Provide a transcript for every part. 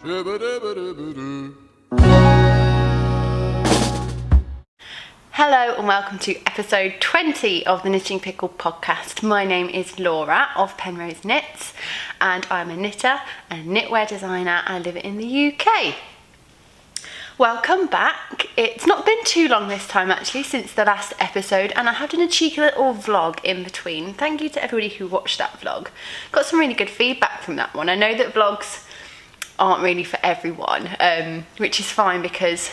Hello and welcome to episode 20 of the Knitting Pickle podcast. My name is Laura of Penrose Knits and I'm a knitter and knitwear designer. I live in the UK. Welcome back. It's not been too long this time actually since the last episode, and I have done a cheeky little vlog in between. Thank you to everybody who watched that vlog. Got some really good feedback from that one. I know that vlogs aren't really for everyone, which is fine, because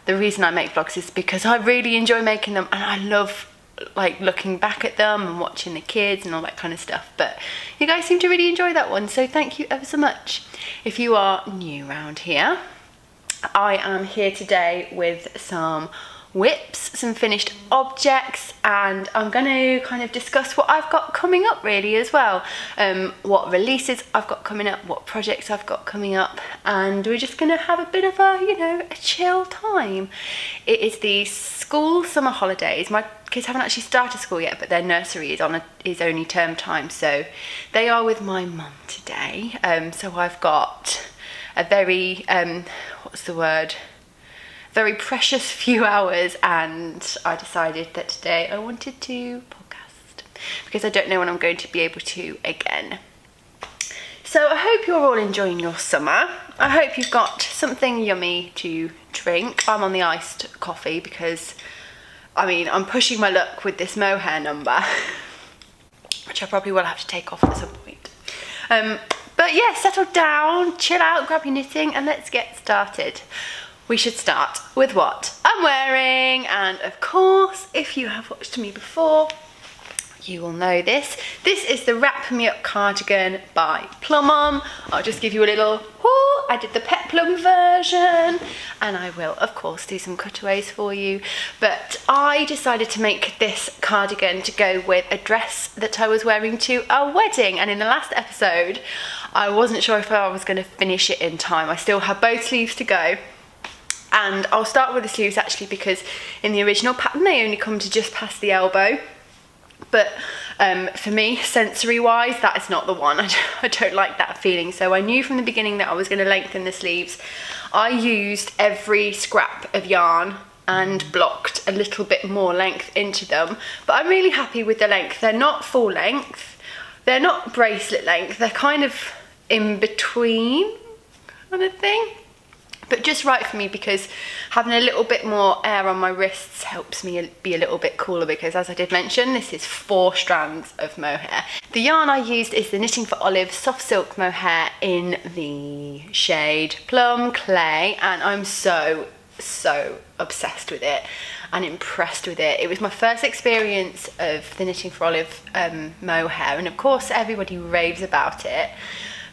the reason I make vlogs is because I really enjoy making them and I love like looking back at them and watching the kids and all that kind of stuff. But you guys seem to really enjoy that one, so thank you ever so much. If you are new around here, I am here today with some whips, some finished objects, and I'm going to kind of discuss what I've got coming up really as well. What releases I've got coming up, what projects I've got coming up, and we're just going to have a bit of a chill time. It is the school summer holidays. My kids haven't actually started school yet, but their nursery is only term time, so they are with my mum today. So I've got a very very precious few hours, and I decided that today I wanted to podcast because I don't know when I'm going to be able to again. So I hope you're all enjoying your summer. I hope you've got something yummy to drink. I'm on the iced coffee because I'm pushing my luck with this mohair number which I probably will have to take off at some point. But yeah, settle down, chill out, grab your knitting, and let's get started. We should start with what I'm wearing, and of course, if you have watched me before, you will know this. This is the Wrap Me Up Cardigan by Plum. I'll just give you a little whoo. I did the peplum version, and I will of course do some cutaways for you, but I decided to make this cardigan to go with a dress that I was wearing to a wedding, and in the last episode I wasn't sure if I was going to finish it in time. I still have both sleeves to go. And I'll start with the sleeves actually, because in the original pattern they only come to just past the elbow. But for me, sensory wise, that is not the one. I don't like that feeling. So I knew from the beginning that I was going to lengthen the sleeves. I used every scrap of yarn and blocked a little bit more length into them. But I'm really happy with the length. They're not full length. They're not bracelet length. They're kind of in between kind of thing. But just right for me, because having a little bit more air on my wrists helps me be a little bit cooler, because as I did mention, this is 4 strands of mohair. The yarn I used is the Knitting for Olive soft silk mohair in the shade Plum Clay, and I'm so obsessed with it and impressed with it. It was my first experience of the Knitting for Olive mohair, and of course everybody raves about it,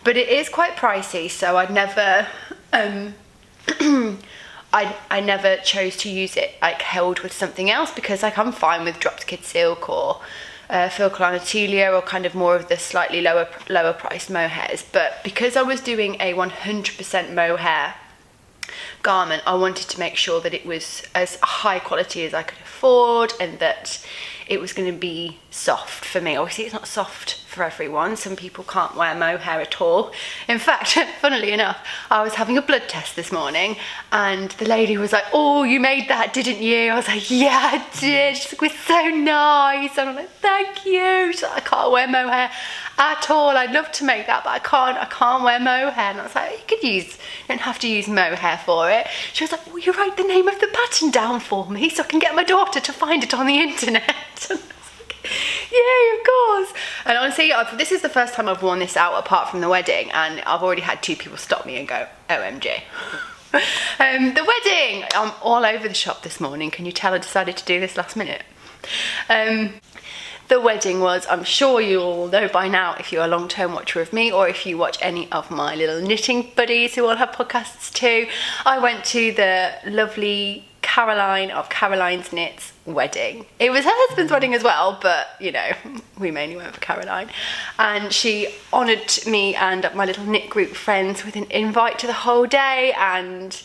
but it is quite pricey, so I'd never I never chose to use it like held with something else, because like I'm fine with dropped kid silk or Filcolanatelia or kind of more of the slightly lower priced mohairs. But because I was doing a 100% mohair garment, I wanted to make sure that it was as high quality as I could afford and that it was going to be soft for me. Obviously it's not soft for everyone. Some people can't wear mohair at all. In fact, funnily enough, I was having a blood test this morning and the lady was like, "Oh, you made that, didn't you?" I was like, "Yeah, I did." She's like, "It was so nice." And I'm like, "Thank you." She's like, "I can't wear mohair at all. I'd love to make that, but I can't wear mohair." And I was like, you don't have to use mohair for it. She was like, "Will you write the name of the pattern down for me so I can get my daughter to find it on the internet?" And I was like, "Yay, of course." And honestly, this is the first time I've worn this out apart from the wedding, and I've already had 2 people stop me and go, "OMG." The wedding, I'm all over the shop this morning. Can you tell I decided to do this last minute? The wedding was, I'm sure you all know by now if you're a long-term watcher of me, or if you watch any of my little knitting buddies who all have podcasts too, I went to the lovely Caroline of Caroline's Knits wedding. It was her husband's wedding as well, but we mainly went for Caroline. And she honoured me and my little knit group friends with an invite to the whole day, and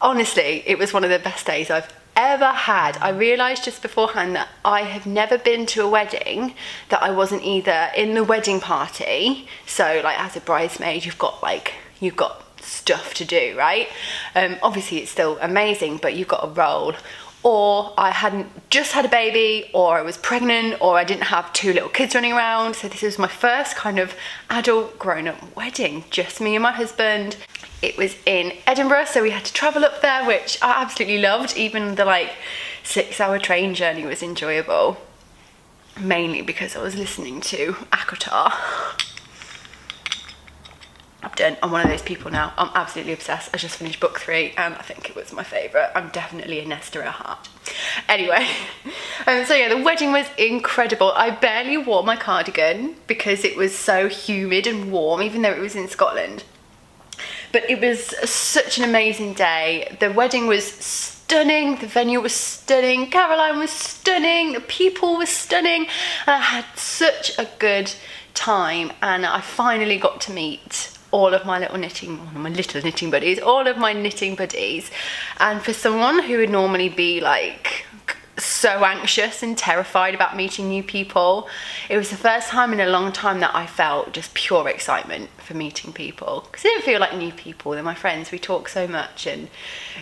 honestly, it was one of the best days I've ever had. I realised just beforehand that I have never been to a wedding that I wasn't either in the wedding party, so like as a bridesmaid you've got stuff to do, right? Obviously it's still amazing, but you've got a role. Or I hadn't just had a baby, or I was pregnant, or I didn't have 2 little kids running around. So this was my first kind of adult grown-up wedding, just me and my husband. It was in Edinburgh, so we had to travel up there, which I absolutely loved. Even the 6-hour train journey was enjoyable, mainly because I was listening to Akatar. I'm one of those people now. I'm absolutely obsessed. I just finished book 3 and I think it was my favourite. I'm definitely a Nesta at heart. Anyway, so yeah, the wedding was incredible. I barely wore my cardigan because it was so humid and warm, even though it was in Scotland. But it was such an amazing day. The wedding was stunning, the venue was stunning, Caroline was stunning, the people were stunning, and I had such a good time. And I finally got to meet all of my little knitting buddies, all of my knitting buddies. And for someone who would normally be so anxious and terrified about meeting new people, it was the first time in a long time that I felt just pure excitement for meeting people, because I didn't feel like new people. They're my friends, we talk so much, and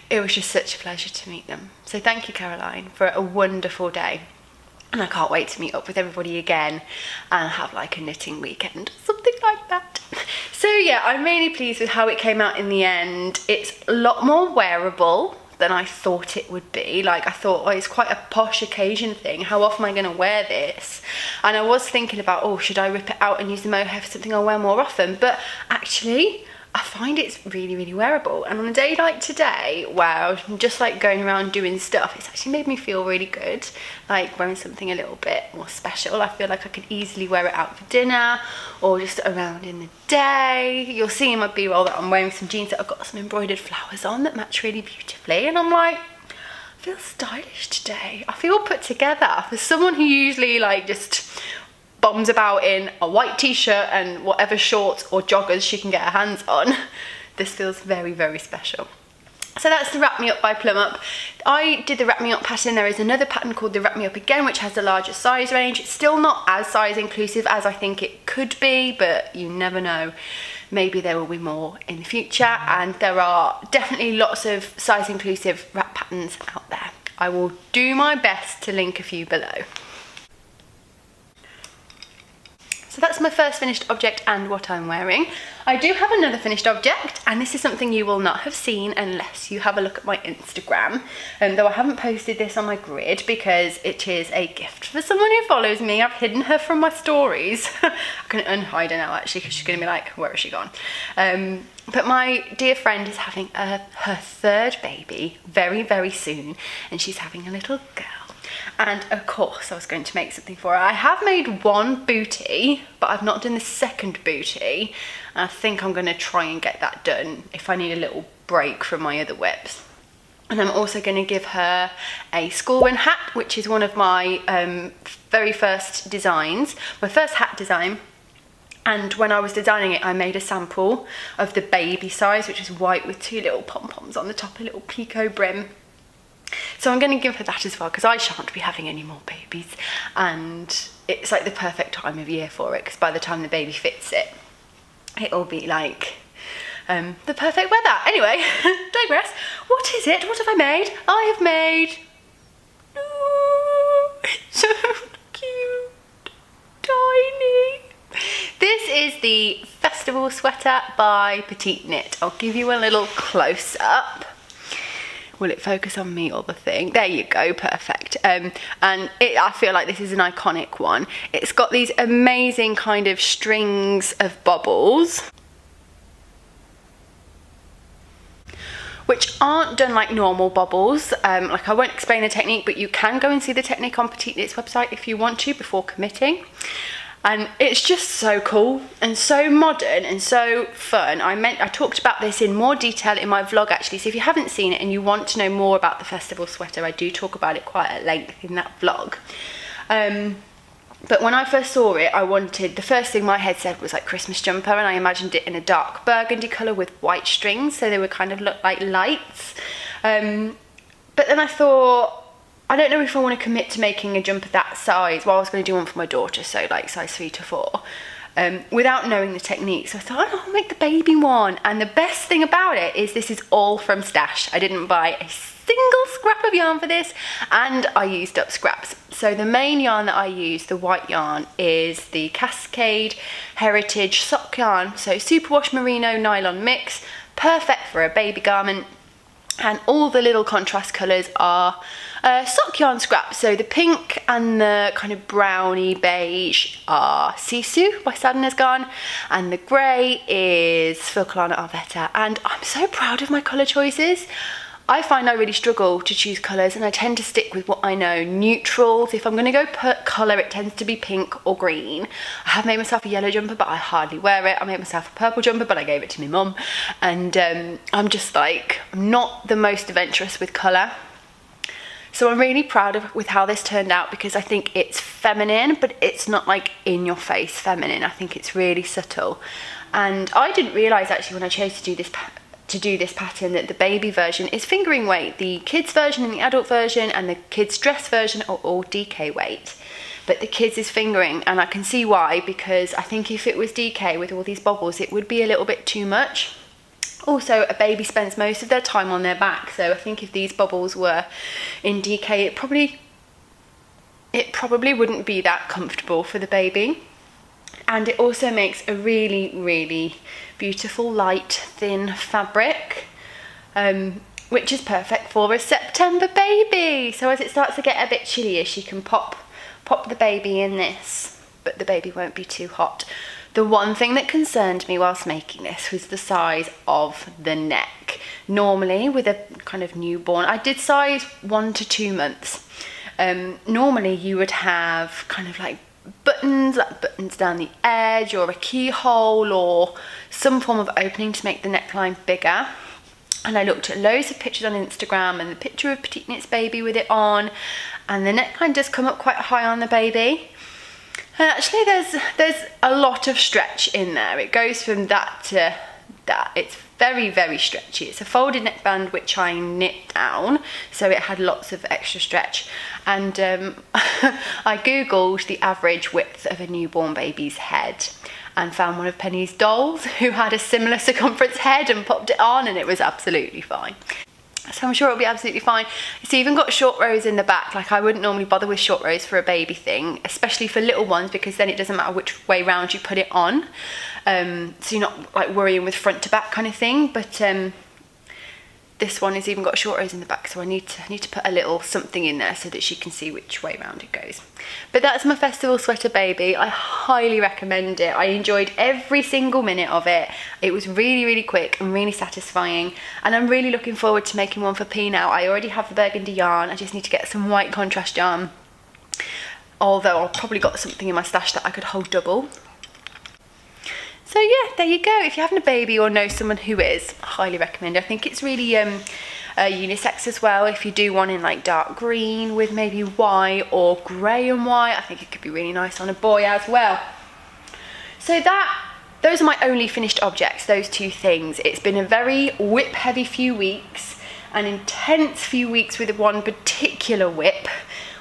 it was just such a pleasure to meet them. So thank you, Caroline, for a wonderful day. And I can't wait to meet up with everybody again and have a knitting weekend, something like that. So yeah, I'm really pleased with how it came out in the end. It's a lot more wearable than I thought it would be. I thought, it's quite a posh occasion thing. How often am I going to wear this? And I was thinking about, should I rip it out and use the mohair for something I'll wear more often? But actually, I find it's really, really wearable. And on a day like today, where I'm just going around doing stuff, it's actually made me feel really good. Wearing something a little bit more special. I feel like I could easily wear it out for dinner or just around in the day. You'll see in my B-roll that I'm wearing some jeans that I've got some embroidered flowers on that match really beautifully. And I'm I feel stylish today. I feel put together. For someone who usually just bombs about in a white t-shirt and whatever shorts or joggers she can get her hands on, this feels very, very special. So that's the Wrap Me Up by Plum Up. I did the Wrap Me Up pattern. There is another pattern called the Wrap Me Up Again, which has a larger size range. It's still not as size inclusive as I think it could be, but you never know. Maybe there will be more in the future, and there are definitely lots of size inclusive wrap patterns out there. I will do my best to link a few below. So that's my first finished object and what I'm wearing. I do have another finished object, and this is something you will not have seen unless you have a look at my Instagram. Though I haven't posted this on my grid because it is a gift for someone who follows me. I've hidden her from my stories. I can unhide her now actually, because she's going to be like, where has she gone? But my dear friend is having her 3rd baby very, very soon, and she's having a little girl. And of course I was going to make something for her. I have made one booty, but I've not done the second booty. And I think I'm going to try and get that done if I need a little break from my other whips. And I'm also going to give her a school run hat, which is one of my very first designs, my first hat design. And when I was designing it, I made a sample of the baby size, which is white with 2 little pom-poms on the top, a little picot brim. So I'm going to give her that as well, because I shan't be having any more babies, and it's the perfect time of year for it, because by the time the baby fits it, it'll be the perfect weather. Anyway, digress. What is it? What have I made? I have made... Oh, it's so cute. Tiny. This is the Festival Sweater by Petite Knit. I'll give you a little close-up. Will it focus on me or the thing? There you go, perfect. I feel like this is an iconic one. It's got these amazing kind of strings of bobbles, which aren't done like normal bobbles. I won't explain the technique, but you can go and see the technique on Petite Knit's website if you want to before committing. And it's just so cool and so modern and so fun. I talked about this in more detail in my vlog actually, so if you haven't seen it and you want to know more about the festival sweater, I do talk about it quite at length in that vlog. But when I first saw it, the first thing my head said was Christmas jumper, and I imagined it in a dark burgundy colour with white strings, so they would kind of look like lights. But then I thought, I don't know if I want to commit to making a jumper that size. Well, I was going to do one for my daughter, so size 3 to 4. without knowing the technique. So I thought, oh, I'll make the baby one. And the best thing about it is this is all from stash. I didn't buy a single scrap of yarn for this, and I used up scraps. So the main yarn that I use, the white yarn, is the Cascade Heritage sock yarn. So superwash merino nylon mix, perfect for a baby garment. And all the little contrast colours are sock yarn scraps. So the pink and the kind of browny beige are Sisu by Sadhana's Garn, and the grey is Filcolana Arvetta. And I'm so proud of my colour choices. I find I really struggle to choose colours, and I tend to stick with what I know. Neutrals, if I'm going to go put colour, it tends to be pink or green. I have made myself a yellow jumper, but I hardly wear it. I made myself a purple jumper, but I gave it to my mum. And I'm just like, I'm not the most adventurous with colour. So I'm really proud with how this turned out, because I think it's feminine, but it's not like in your face feminine. I think it's really subtle. And I didn't realise actually when I chose to do this pattern that the baby version is fingering weight. The kids version and the adult version and the kids dress version are all DK weight, but the kids is fingering, and I can see why, because I think if it was DK with all these bobbles, it would be a little bit too much. Also, a baby spends most of their time on their back, so I think if these bobbles were in DK, it probably wouldn't be that comfortable for the baby. And it also makes a really, really beautiful light thin fabric, which is perfect for a September baby. So as it starts to get a bit chilly-ish, you can pop the baby in this, but the baby won't be too hot. The one thing that concerned me whilst making this was the size of the neck. Normally with a kind of newborn, I did size 1 to 2 months. Normally you would have kind of like buttons down the edge, or a keyhole, or some form of opening to make the neckline bigger. And I looked at loads of pictures on Instagram, and the picture of Petite's baby with it on, and the neckline does come up quite high on the baby. And actually there's a lot of stretch in there. It goes from that to that. It's very, very stretchy. It's a folded neckband which I knit down, so it had lots of extra stretch. And I googled the average width of a newborn baby's head and found one of Penny's dolls who had a similar circumference head, and popped it on, and it was absolutely fine. So I'm sure it'll be absolutely fine. It's even got short rows in the back. Like, I wouldn't normally bother with short rows for a baby thing, especially for little ones, because then it doesn't matter which way round you put it on. So you're not like worrying with front to back kind of thing. But this one has even got short rows in the back, so I need to put a little something in there so that she can see which way round it goes. But that's my festival sweater baby. I highly recommend it. I enjoyed every single minute of it. It was really, really quick and really satisfying, and I'm really looking forward to making one for P now. I already have the burgundy yarn. I just need to get some white contrast yarn, although I've probably got something in my stash that I could hold double. So yeah, there you go. If you're having a baby or know someone who is, I highly recommend it. I think it's really unisex as well. If you do one in like dark green with maybe white, or grey and white, I think it could be really nice on a boy as well. So those are my only finished objects, those two things. It's been a very whip heavy few weeks, an intense few weeks with one particular whip,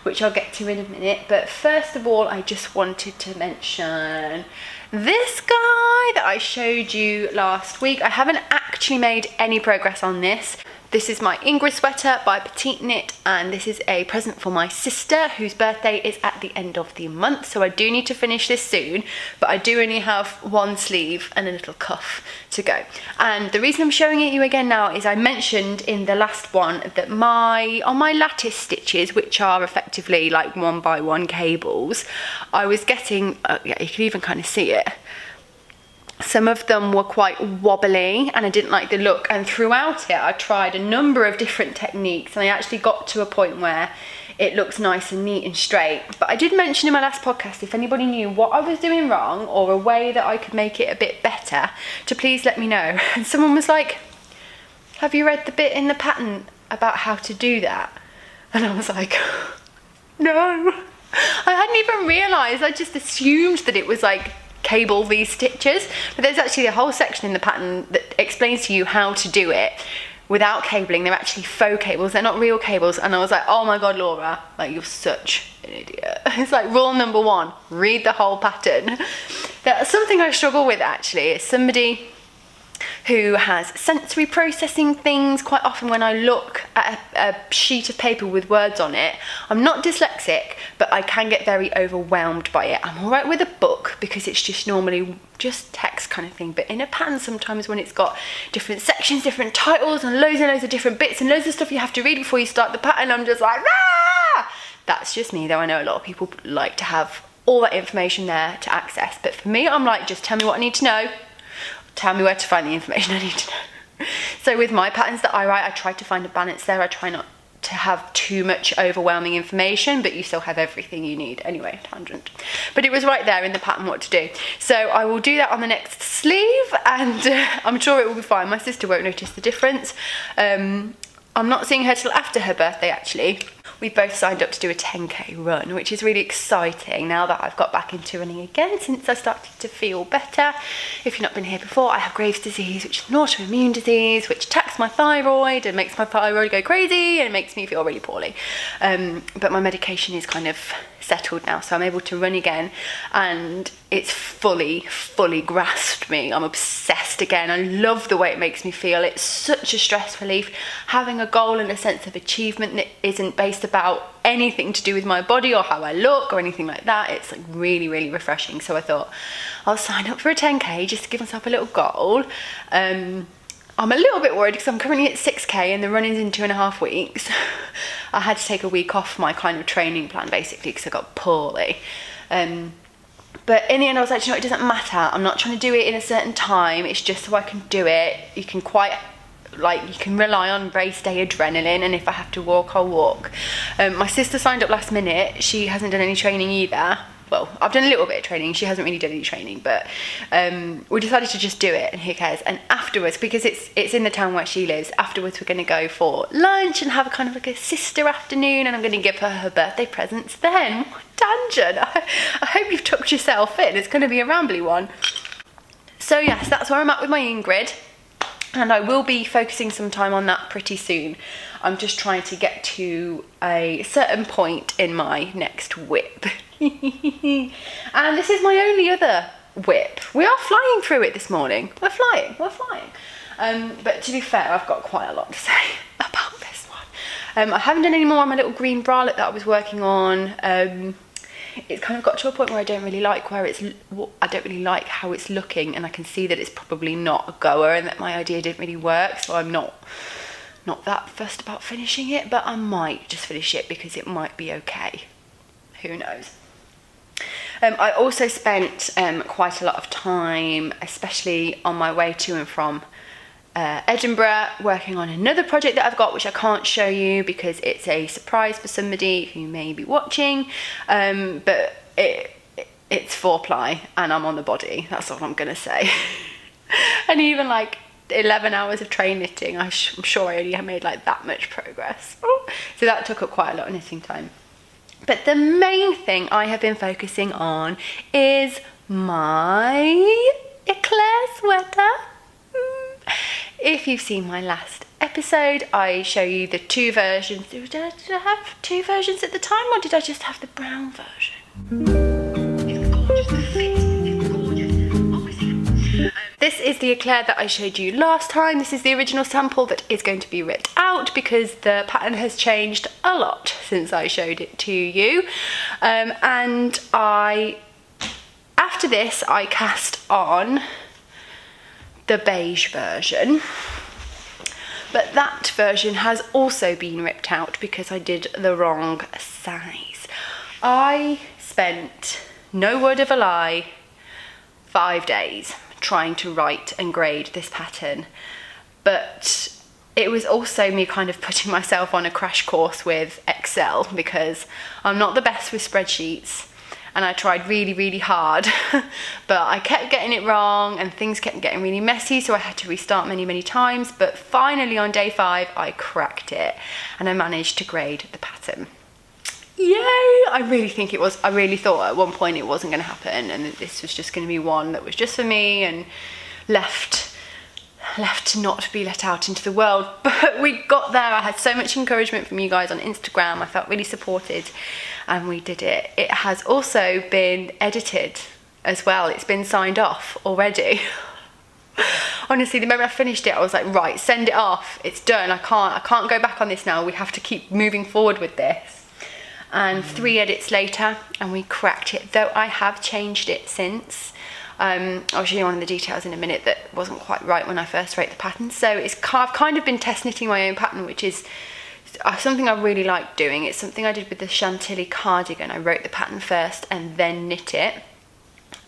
which I'll get to in a minute. But first of all, I just wanted to mention this guy that I showed you last week. I haven't actually made any progress on this. This is my Ingrid sweater by Petite Knit, and this is a present for my sister whose birthday is at the end of the month, so I do need to finish this soon, but I do only have one sleeve and a little cuff to go. And the reason I'm showing it you again now is I mentioned in the last one that on my lattice stitches, which are effectively like 1x1 cables, I was getting, yeah, you can even kind of see it, some of them were quite wobbly and I didn't like the look, and throughout it I tried a number of different techniques, and I actually got to a point where it looks nice and neat and straight. But I did mention in my last podcast, if anybody knew what I was doing wrong or a way that I could make it a bit better, to please let me know. And someone was like, have you read the bit in the pattern about how to do that? And I was like, no, I hadn't even realised. I just assumed that it was like cable these stitches, but there's actually a whole section in the pattern that explains to you how to do it without cabling. They're actually faux cables, they're not real cables. And I was like, oh my god, Laura, like, you're such an idiot. It's like rule number 1, read the whole pattern. That's something I struggle with actually. It's somebody who has sensory processing things. Quite often when I look at a sheet of paper with words on it, I'm not dyslexic, but I can get very overwhelmed by it. I'm all right with a book because it's just normally just text kind of thing, but in a pattern sometimes when it's got different sections, different titles and loads of different bits and loads of stuff you have to read before you start the pattern, I'm just like, ah! That's just me, though I know a lot of people like to have all that information there to access, but for me, I'm like, just tell me what I need to know. Tell me where to find the information I need to know. So with my patterns that I write, I try to find a balance there. I try not to have too much overwhelming information, but you still have everything you need. Anyway, tangent. But it was right there in the pattern what to do. So I will do that on the next sleeve, and I'm sure it will be fine. My sister won't notice the difference. I'm not seeing her till after her birthday, actually. We've both signed up to do a 10k run, which is really exciting now that I've got back into running again since I started to feel better. If you've not been here before, I have Graves' disease, which is an autoimmune disease, which attacks my thyroid and makes my thyroid go crazy and makes me feel really poorly. But my medication is kind of settled now, so I'm able to run again, and it's fully grasped me. I'm obsessed again. I love the way it makes me feel. It's such a stress relief, having a goal and a sense of achievement that isn't based about anything to do with my body or how I look or anything like that. It's like really refreshing. So I thought I'll sign up for a 10k just to give myself a little goal. I'm a little bit worried because I'm currently at 6k and the running's in 2.5 weeks. I had to take a week off my kind of training plan basically because I got poorly. But in the end I was like, you know, it doesn't matter. I'm not trying to do it in a certain time. It's just so I can do it. You can you can rely on race day adrenaline, and if I have to walk, I'll walk. My sister signed up last minute. She hasn't done any training either. Well, I've done a little bit of training. She hasn't really done any training, but we decided to just do it, and who cares? And afterwards, because it's in the town where she lives, afterwards we're going to go for lunch and have a kind of like a sister afternoon, and I'm going to give her birthday presents then. What tangent. I hope you've tucked yourself in. It's going to be a rambly one. So yes, that's where I'm at with my Ingrid, and I will be focusing some time on that pretty soon. I'm just trying to get to a certain point in my next whip. And this is my only other whip. We are flying through it this morning. We're flying. But to be fair, I've got quite a lot to say about this one. I haven't done any more on my little green bralette that I was working on. It's kind of got to a point where I don't really like how it's looking, and I can see that it's probably not a goer and that my idea didn't really work, so I'm not that fussed about finishing it, but I might just finish it because it might be okay. Who knows? I also spent quite a lot of time, especially on my way to and from Edinburgh, working on another project that I've got, which I can't show you because it's a surprise for somebody who may be watching, but it's 4-ply and I'm on the body. That's all I'm gonna say. And even like 11 hours of train knitting, I'm sure I only made like that much progress. So that took up quite a lot of knitting time. But the main thing I have been focusing on is my eclair sweater. If you've seen my last episode, I show you the 2 versions. Did I have 2 versions at the time, or did I just have the brown version? It's gorgeous. This is the eclair that I showed you last time. This is the original sample that is going to be ripped out because the pattern has changed a lot since I showed it to you. And after this, I cast on the beige version. But that version has also been ripped out because I did the wrong size. I spent, no word of a lie, 5 days trying to write and grade this pattern, but it was also me kind of putting myself on a crash course with Excel because I'm not the best with spreadsheets, and I tried really hard but I kept getting it wrong and things kept getting really messy, so I had to restart many times. But finally on day 5 I cracked it and I managed to grade the pattern. Yay! I really thought at one point it wasn't going to happen and that this was just going to be one that was just for me and left to not be let out into the world. But we got there. I had so much encouragement from you guys on Instagram. I felt really supported and we did it. It has also been edited as well. It's been signed off already. Honestly, the moment I finished it, I was like, right, send it off. It's done. I can't go back on this now. We have to keep moving forward with this. And 3 edits later, and we cracked it. Though I have changed it since. I'll show you one of the details in a minute that wasn't quite right when I first wrote the pattern. So I've kind of been test knitting my own pattern, which is something I really like doing. It's something I did with the Chantilly cardigan. I wrote the pattern first and then knit it,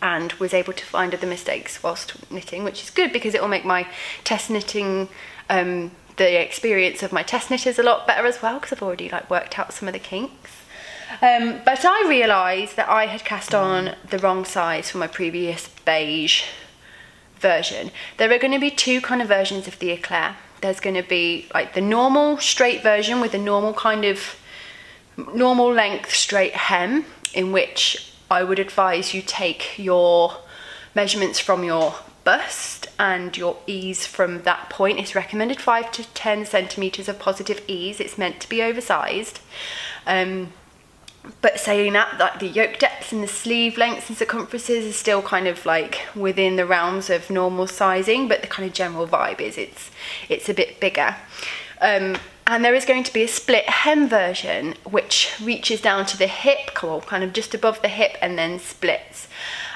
and was able to find other mistakes whilst knitting, which is good because it will make my test knitting, the experience of my test knitters a lot better as well, because I've already like worked out some of the kinks. But I realised that I had cast on the wrong size for my previous beige version. There are going to be 2 kind of versions of the eclair. There's going to be like the normal straight version with a normal kind of normal length straight hem, in which I would advise you take your measurements from your bust and your ease from that point. It's recommended 5 to 10 centimetres of positive ease. It's meant to be oversized. But saying that, like the yoke depths and the sleeve lengths and circumferences is still kind of like within the realms of normal sizing, but the kind of general vibe is it's a bit bigger. And there is going to be a split hem version which reaches down to the hip, or kind of just above the hip, and then splits.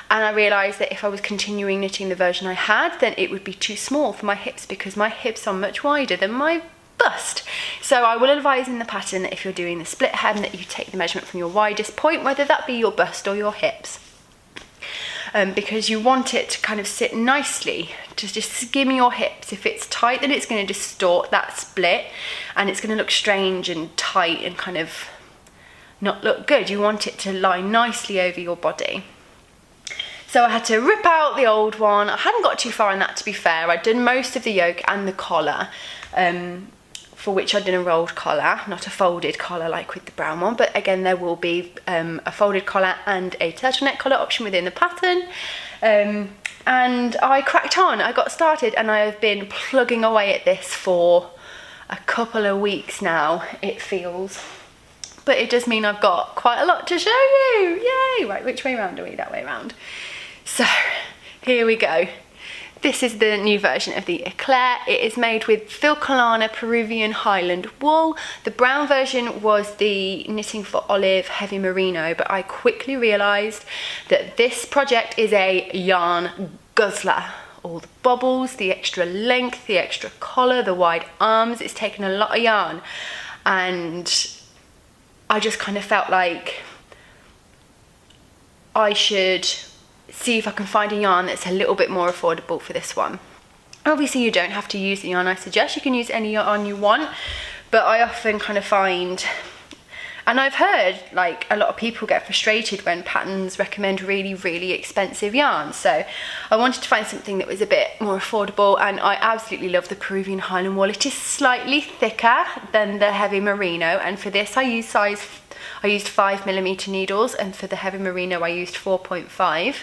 And I realised that if I was continuing knitting the version I had, then it would be too small for my hips, because my hips are much wider than my bust. So I will advise in the pattern that if you're doing the split hem, that you take the measurement from your widest point, whether that be your bust or your hips. Because you want it to kind of sit nicely, to just skim your hips. If it's tight, then it's going to distort that split, and it's going to look strange and tight and kind of not look good. You want it to lie nicely over your body. So I had to rip out the old one. I hadn't got too far on that, to be fair. I'd done most of the yoke and the collar, for which I'd done a rolled collar, not a folded collar like with the brown one, but again there will be a folded collar and a turtleneck collar option within the pattern. And I cracked on, I got started, and I have been plugging away at this for a couple of weeks now, it feels. But it does mean I've got quite a lot to show you, yay! Right, which way round are we? That way round. So, here we go. This is the new version of the eclair. It is made with Filcolana Peruvian Highland wool. The brown version was the Knitting for Olive Heavy Merino, but I quickly realised that this project is a yarn guzzler. All the bobbles, the extra length, the extra collar, the wide arms, it's taken a lot of yarn. And I just kind of felt like I should see if I can find a yarn that's a little bit more affordable for this one. Obviously you don't have to use the yarn I suggest, you can use any yarn you want, but I often kind of find, and I've heard like a lot of people get frustrated when patterns recommend really, really expensive yarns, so I wanted to find something that was a bit more affordable, and I absolutely love the Peruvian Highland wool. It is slightly thicker than the Heavy Merino, and for this I used 5mm needles, and for the Heavy Merino I used 4.5.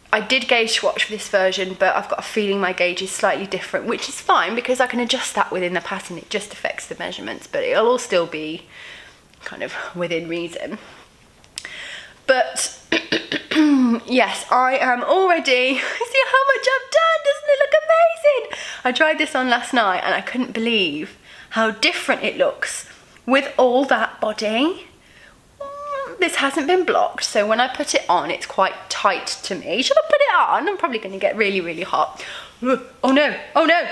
I did gauge swatch for this version, but I've got a feeling my gauge is slightly different, which is fine because I can adjust that within the pattern. It just affects the measurements, but it'll all still be kind of within reason. But yes, I am already, see how much I've done, doesn't it look amazing? I tried this on last night and I couldn't believe how different it looks with all that body. This hasn't been blocked, so when I put it on, it's quite tight to me. Should I put it on? I'm probably going to get really, really hot. Oh no, oh no!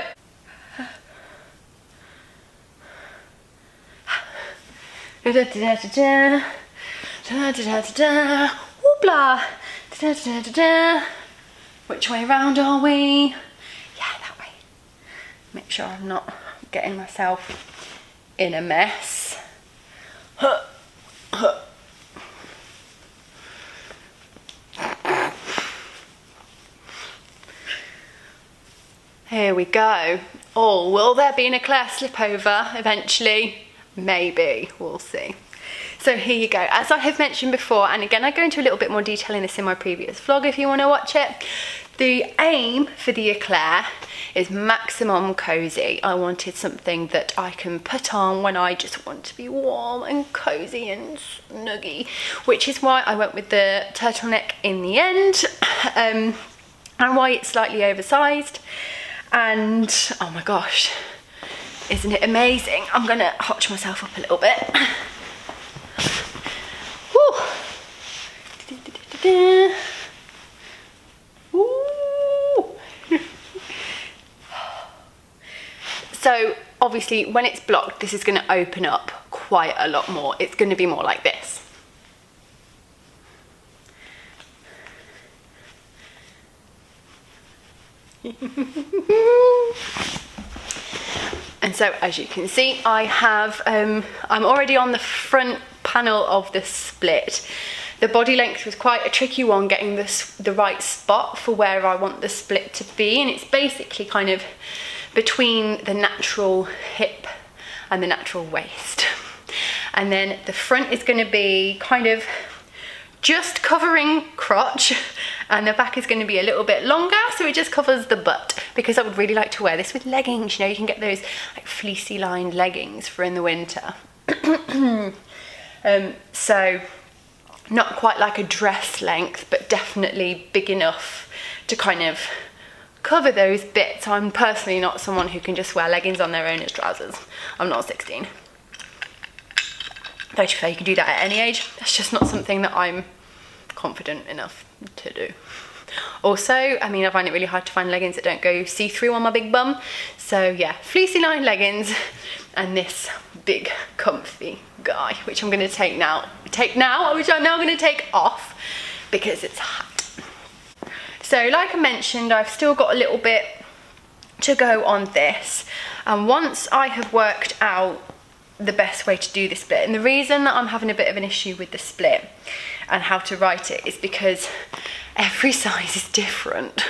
Whoopla! Which way round are we? Yeah, that way. Make sure I'm not getting myself in a mess. Here we go. Oh, will there be an eclair slip over eventually? Maybe, we'll see. So here you go. As I have mentioned before, and again I go into a little bit more detail in this in my previous vlog if you want to watch it, the aim for the eclair is maximum cozy. I wanted something that I can put on when I just want to be warm and cozy and snuggy, which is why I went with the turtleneck in the end, and why it's slightly oversized. And oh my gosh, isn't it amazing? I'm gonna hotch myself up a little bit. Woo. So obviously when it's blocked, this is going to open up quite a lot more. It's going to be more like this. And so as you can see, I have, I'm already on the front panel of the split. The body length was quite a tricky one, getting the right spot for where I want the split to be, and it's basically kind of between the natural hip and the natural waist. And then the front is going to be kind of just covering crotch, and the back is going to be a little bit longer, so it just covers the butt, because I would really like to wear this with leggings. You know, you can get those like fleecy lined leggings for in the winter. So not quite like a dress length, but definitely big enough to kind of cover those bits. I'm personally not someone who can just wear leggings on their own as trousers. I'm not 16. Though to be fair, you can do that at any age. That's just not something that I'm confident enough to do. Also, I mean, I find it really hard to find leggings that don't go see-through on my big bum. So yeah, fleecy lined leggings and this big comfy guy, which I'm going to which I'm now going to take off because it's hot. So like I mentioned, I've still got a little bit to go on this, and once I have worked out the best way to do the split, and the reason that I'm having a bit of an issue with the split and how to write it is because every size is different.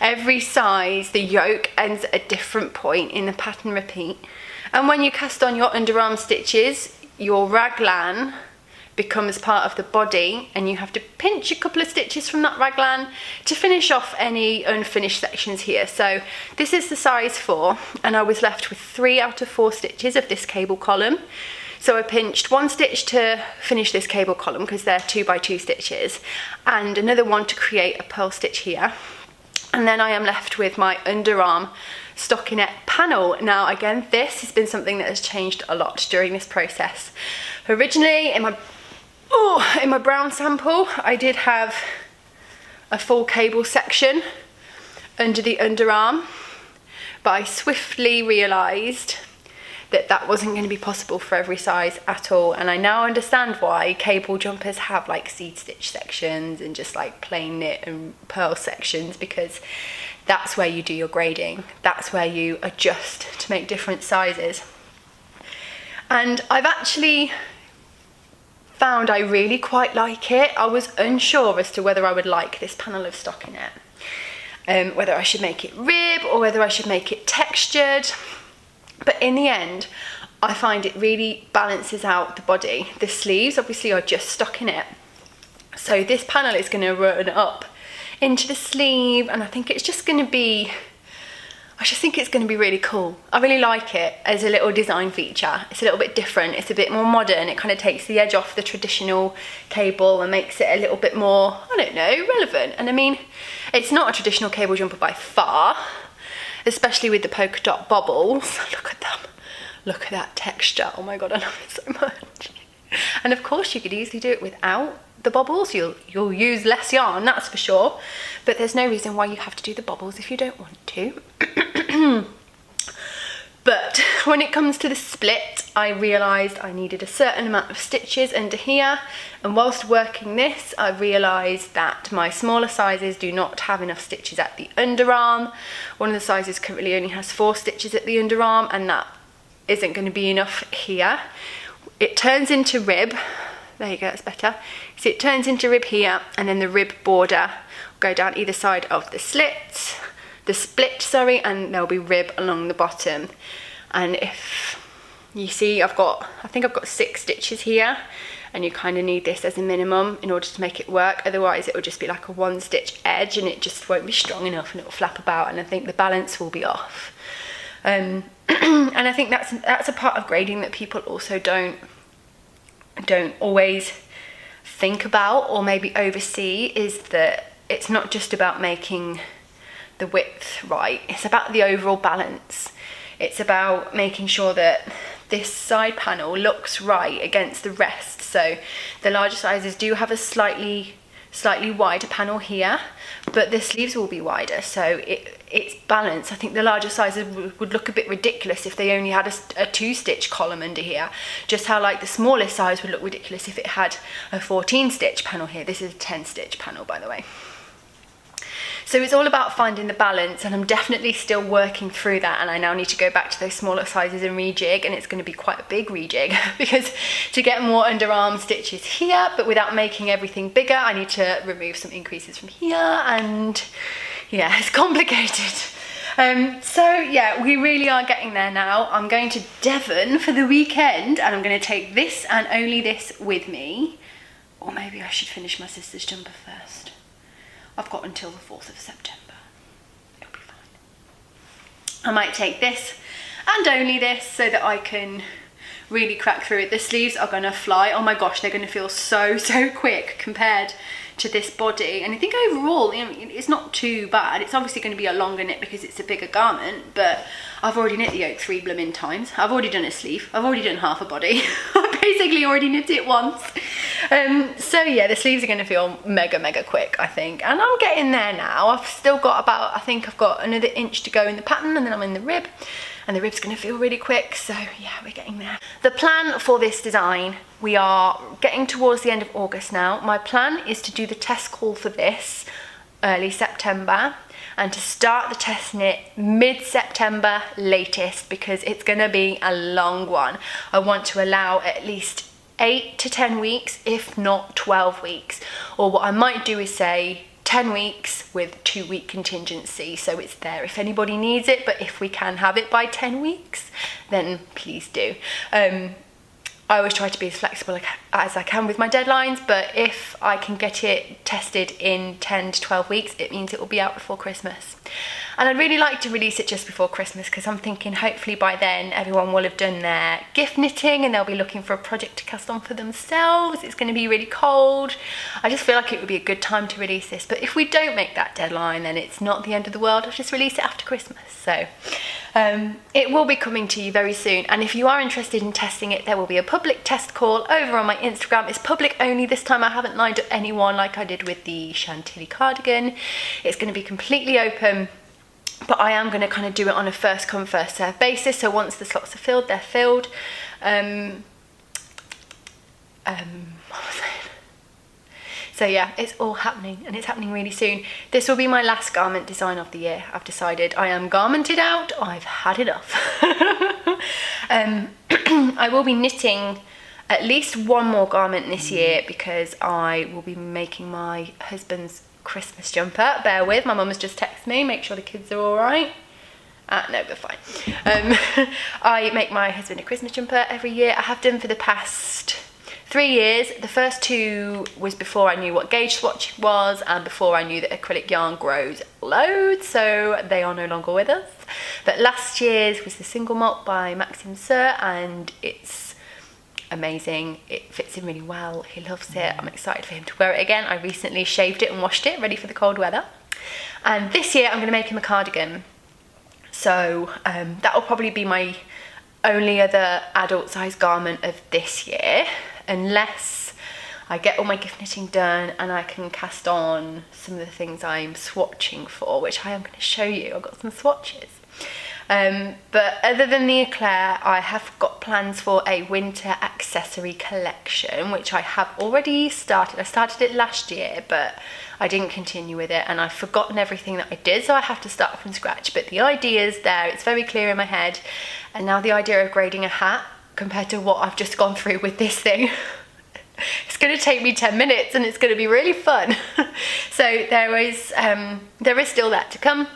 Every size, the yoke ends at a different point in the pattern repeat, and when you cast on your underarm stitches, your raglan becomes part of the body, and you have to pinch a couple of stitches from that raglan to finish off any unfinished sections here. So this is the size 4, and I was left with 3 out of 4 stitches of this cable column. So I pinched 1 stitch to finish this cable column because they're 2 by 2 stitches, and another one to create a purl stitch here. And then I am left with my underarm stockinette panel. Now again, this has been something that has changed a lot during this process. Originally in my brown sample, I did have a full cable section under the underarm, but I swiftly realised that that wasn't going to be possible for every size at all, and I now understand why cable jumpers have like seed stitch sections and just like plain knit and purl sections, because that's where you do your grading, that's where you adjust to make different sizes. And I've actually found I really quite like it. I was unsure as to whether I would like this panel of stockinette, whether I should make it rib or whether I should make it textured. But in the end, I find it really balances out the body. The sleeves obviously are just stockinette, so this panel is going to run up into the sleeve, and I think it's just going to be, I just think it's going to be really cool. I really like it as a little design feature. It's a little bit different, it's a bit more modern, it kind of takes the edge off the traditional cable and makes it a little bit more, I don't know, relevant. And I mean, it's not a traditional cable jumper by far, especially with the polka dot bobbles. Look at them, look at that texture, oh my god, I love it so much. And of course you could easily do it without the bobbles. You'll use less yarn, that's for sure, but there's no reason why you have to do the bobbles if you don't want to. But when it comes to the split, I realised I needed a certain amount of stitches under here, and whilst working this I realised that my smaller sizes do not have enough stitches at the underarm. One of the sizes currently only has 4 stitches at the underarm, and that isn't going to be enough here. It turns into rib, there you go, that's better. So it turns into rib here, and then the rib border will go down either side of the split, sorry, and there'll be rib along the bottom. And if you see, I think I've got 6 stitches here, and you kind of need this as a minimum in order to make it work. Otherwise it will just be like a one stitch edge and it just won't be strong enough and it will flap about, and I think the balance will be off. And I think that's a part of grading that people also don't always think about or maybe oversee, is that it's not just about making the width right, it's about the overall balance. It's about making sure that this side panel looks right against the rest. So the larger sizes do have a slightly wider panel here, but the sleeves will be wider, so it's balanced. I think the larger sizes would look a bit ridiculous if they only had a 2-stitch column under here, just how like the smallest size would look ridiculous if it had a 14-stitch panel here. This is a 10-stitch panel, by the way. So it's all about finding the balance, and I'm definitely still working through that, and I now need to go back to those smaller sizes and rejig, and it's going to be quite a big rejig because to get more underarm stitches here but without making everything bigger, I need to remove some increases from here, and yeah, it's complicated. So yeah, we really are getting there now. I'm going to Devon for the weekend and I'm going to take this and only this with me, or maybe I should finish my sister's jumper first. I've got until the 4th of September. It'll be fine. I might take this and only this so that I can really crack through it. The sleeves are gonna fly. Oh my gosh, they're gonna feel so quick compared to this body. And I think overall, you know, it's not too bad. It's obviously going to be a longer knit because it's a bigger garment, but I've already knit the yoke 3 blooming times. I've already done a sleeve. I've already done half a body. I've basically already knit it once. So yeah, the sleeves are going to feel mega quick, I think. And I'm getting there now. I've still got about, I think I've got another inch to go in the pattern, and then I'm in the rib. And the rib's going to feel really quick, so yeah, we're getting there. The plan for this design, we are getting towards the end of August now. My plan is to do the test call for this early September and to start the test knit mid-September latest, because it's going to be a long one. I want to allow at least 8 to 10 weeks, if not 12 weeks. Or what I might do is say 10 weeks with 2-week contingency, so it's there if anybody needs it, but if we can have it by 10 weeks, then please do. I always try to be as flexible as I can with my deadlines, but if I can get it tested in 10 to 12 weeks, it means it will be out before Christmas. And I'd really like to release it just before Christmas, because I'm thinking hopefully by then everyone will have done their gift knitting and they'll be looking for a project to cast on for themselves. It's going to be really cold. I just feel like it would be a good time to release this, but if we don't make that deadline, then it's not the end of the world. I'll just release it after Christmas. So it will be coming to you very soon, and if you are interested in testing it, there will be a public test call over on my Instagram. It's public only this time. I haven't lined up anyone like I did with the Chantilly cardigan. It's going to be completely open, but I am going to kind of do it on a first come first serve basis, so once the slots are filled, they're filled. What was I saying? So yeah, it's all happening, and it's happening really soon. This will be my last garment design of the year. I've decided I am garmented out. I've had enough. I will be knitting at least one more garment this year, because I will be making my husband's Christmas jumper. Bear with, my mum has just texted me, make sure the kids are all right. No, we're fine. I make my husband a Christmas jumper every year. I have done for the past 3 years. The first 2 was before I knew what gauge swatch was, and before I knew that acrylic yarn grows loads, so they are no longer with us. But last year's was the single malt by Maxime Sir, and it's amazing. It fits him really well. He loves it. I'm excited for him to wear it again. I recently shaved it and washed it, ready for the cold weather. And this year I'm going to make him a cardigan. So that will probably be my only other adult size garment of this year, unless I get all my gift knitting done and I can cast on some of the things I'm swatching for, which I am going to show you. I've got some swatches. But other than the eclair, I have got plans for a winter accessory collection, which I have already started. I started it last year, but I didn't continue with it, and I've forgotten everything that I did, so I have to start from scratch. But the idea is there, it's very clear in my head. And now the idea of grading a hat compared to what I've just gone through with this thing, it's going to take me 10 minutes and it's going to be really fun. So there is still that to come.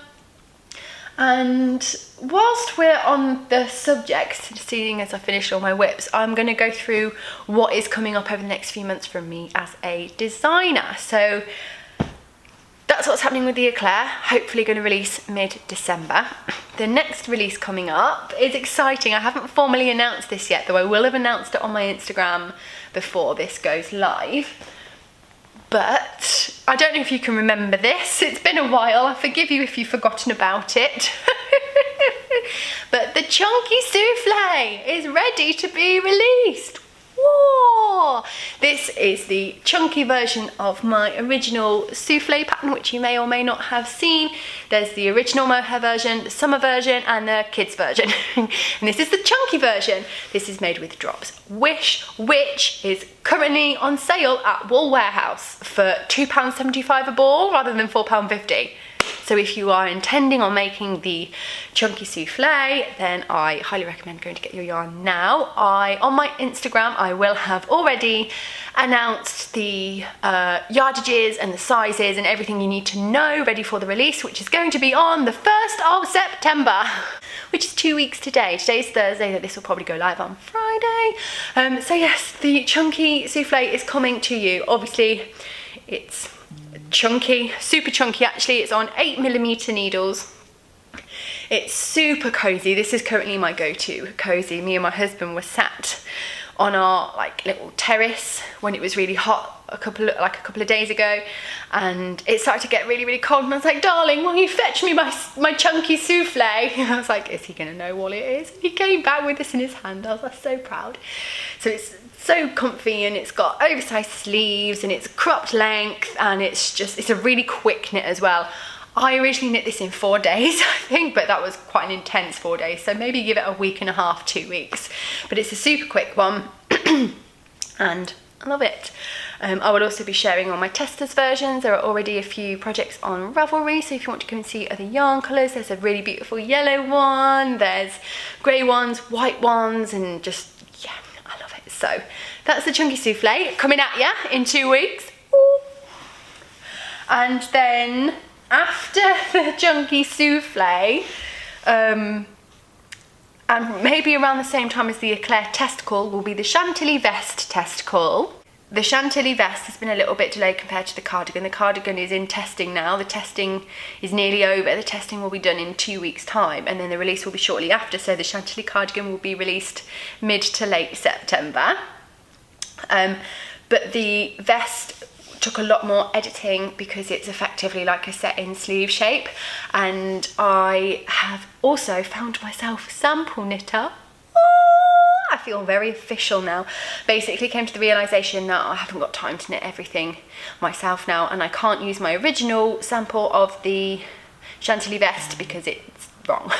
And whilst we're on the subject, seeing as I finished all my whips, I'm going to go through what is coming up over the next few months from me as a designer. So that's what's happening with the Eclair, hopefully going to release mid-December. The next release coming up is exciting. I haven't formally announced this yet, though I will have announced it on my Instagram before this goes live. But I don't know if you can remember this. It's been a while. I forgive you if you've forgotten about it. But the Chunky Souffle is ready to be released. Whoa! This is the chunky version of my original souffle pattern, which you may or may not have seen. There's the original mohair version, the summer version, and the kids version. And this is the chunky version. This is made with drops Wish, which is currently on sale at Wool Warehouse for £2.75 a ball rather than £4.50. So if you are intending on making the Chunky Souffle, then I highly recommend going to get your yarn now. On my Instagram, I will have already announced the yardages and the sizes and everything you need to know ready for the release, which is going to be on the 1st of September, which is 2 weeks today. Today's Thursday, that this will probably go live on Friday. So yes, the Chunky Souffle is coming to you. Obviously, it's chunky, super chunky actually. It's on 8mm needles. It's super cozy. This is currently my go-to cozy. Me and my husband were sat on our like little terrace when it was really hot a couple of days ago, and it started to get really cold, and I was like, darling, will you fetch me my Chunky Souffle? And I was like, is he gonna know what it is? And he came back with this in his hand. I was like, so proud. So it's so comfy, and it's got oversized sleeves, and it's cropped length, and it's a really quick knit as well. I originally knit this in 4 days, I think, but that was quite an intense 4 days, so maybe give it a week and a half, 2 weeks. But it's a super quick one, and I love it. I will also be sharing all my testers versions. There are already a few projects on Ravelry, so if you want to come and see other yarn colours, there's a really beautiful yellow one, there's grey ones, white ones, and just, yeah, I love it. So that's the Chunky Souffle coming at ya in 2 weeks. Ooh. And then after the Chunky Souffle, and maybe around the same time as the Eclair testicle, will be the Chantilly Vest testicle. The Chantilly Vest has been a little bit delayed compared to the cardigan. The cardigan is in testing now. The testing is nearly over. The testing will be done in 2 weeks' time, and then the release will be shortly after. So the Chantilly cardigan will be released mid to late September. But the vest took a lot more editing because it's effectively like a set-in sleeve shape, and I have also found myself a sample knitter. I feel very official now. Basically came to the realisation that I haven't got time to knit everything myself now, and I can't use my original sample of the Chantilly Vest because it's wrong.